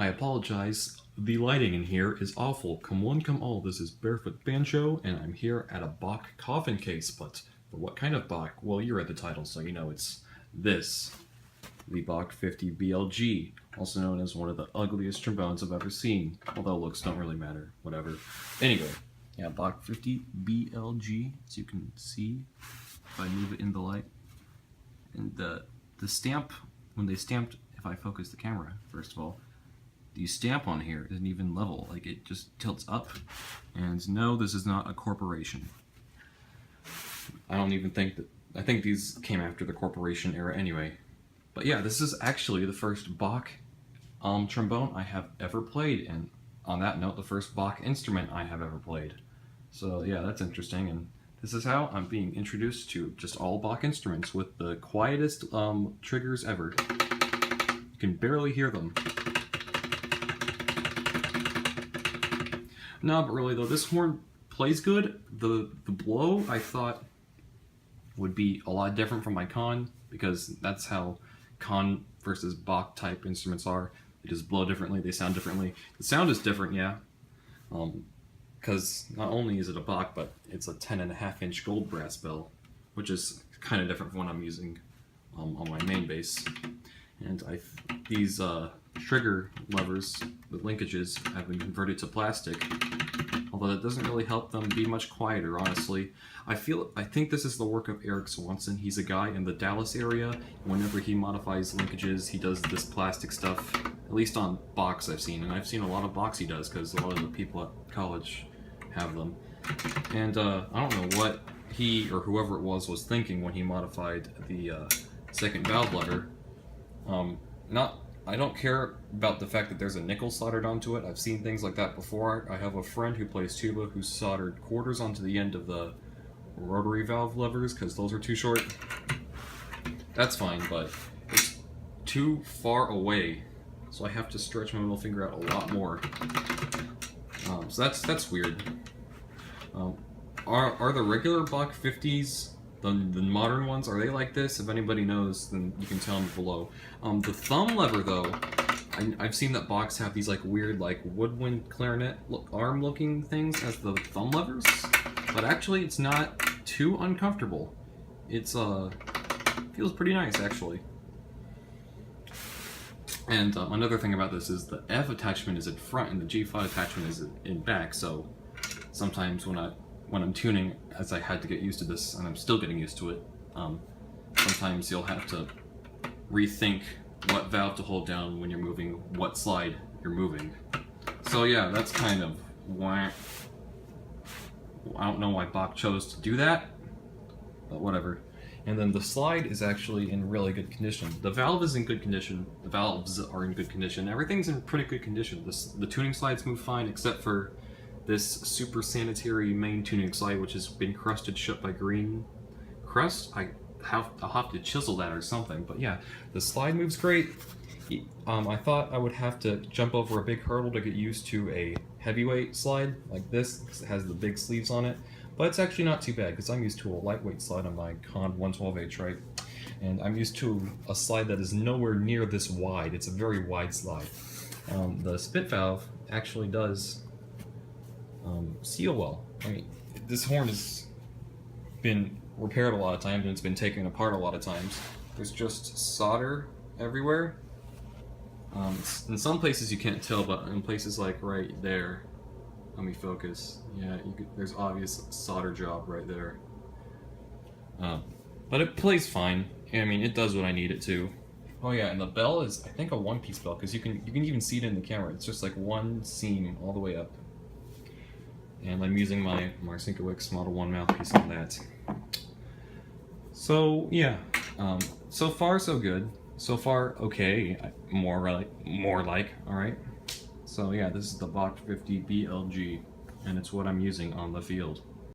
I apologize. The lighting in here is awful. Come one, come all. This is Barefoot Banjo, and I'm here at a Bach coffin case. But for what kind of Bach? Well, you read the title, so you know it's this. The Bach 50 BLG, also known as one of the ugliest trombones I've ever seen. Although looks don't really matter. Whatever. Anyway, yeah, Bach 50 BLG, as you can see if I move it in the light. And the stamp, when they stamped, if I focus the camera, first of all, the stamp on here isn't even level, like it just tilts up. And no, this is not a corporation. I don't even think that, I think these came after the corporation era anyway. But yeah, this is actually the first Bach trombone I have ever played, and on that note, the first Bach instrument I have ever played. So yeah, that's interesting, and this is how I'm being introduced to just all Bach instruments with the quietest triggers ever. You can barely hear them. No, but really though, this horn plays good. The blow, I thought, would be a lot different from my con, because that's how con versus Bach type instruments are. They just blow differently, they sound differently. The sound is different, yeah. Because not only is it a Bach, but it's a 10.5-inch gold brass bell, which is kind of different from what I'm using on my main bass. And these trigger levers, the linkages, have been converted to plastic, although that doesn't really help them be much quieter, honestly. I think this is the work of Eric Swanson. He's a guy in the Dallas area. Whenever he modifies linkages, he does this plastic stuff, at least on Bachs I've seen, and I've seen a lot of Bachs he does, because a lot of the people at college have them. And I don't know what he, or whoever it was thinking when he modified the second valve lever. I don't care about the fact that there's a nickel soldered onto it. I've seen things like that before. I have a friend who plays tuba who soldered quarters onto the end of the rotary valve levers because those are too short. That's fine, but it's too far away, so I have to stretch my middle finger out a lot more. So that's weird. Are the regular Bach 50s, the modern ones, are they like this? If anybody knows, then you can tell me below. The thumb lever, though, I've seen that Bachs have these like weird like woodwind clarinet arm looking things as the thumb levers, but actually it's not too uncomfortable. It's feels pretty nice actually. And another thing about this is the F attachment is in front and the G5 attachment is in back, so sometimes when I'm tuning, as I had to get used to this, and I'm still getting used to it, sometimes you'll have to rethink what valve to hold down when you're moving, what slide you're moving. So yeah, that's kind of why. I don't know why Bach chose to do that, but whatever. And then the slide is actually in really good condition. The valve is in good condition, the valves are in good condition, everything's in pretty good condition. The tuning slides move fine, except for this super sanitary main tuning slide, which has been crusted shut by green crust. I'll have to chisel that or something, but yeah, the slide moves great. I thought I would have to jump over a big hurdle to get used to a heavyweight slide like this, because it has the big sleeves on it, but it's actually not too bad, because I'm used to a lightweight slide on my Con 112H, right? And I'm used to a slide that is nowhere near this wide. It's a very wide slide. The spit valve actually does seal well. I mean, this horn has been repaired a lot of times and it's been taken apart a lot of times. There's just solder everywhere. In some places you can't tell, but in places like right there, let me focus. Yeah, there's obvious solder job right there. But it plays fine. I mean, it does what I need it to. Oh yeah, and the bell is, I think, a one-piece bell, because you can even see it in the camera. It's just like one seam all the way up. And I'm using my Marcinkiewicz Model 1 mouthpiece on that. So yeah, so far so good. So far okay, more like, alright. So yeah, this is the Bach 50 BLG, and it's what I'm using on the field.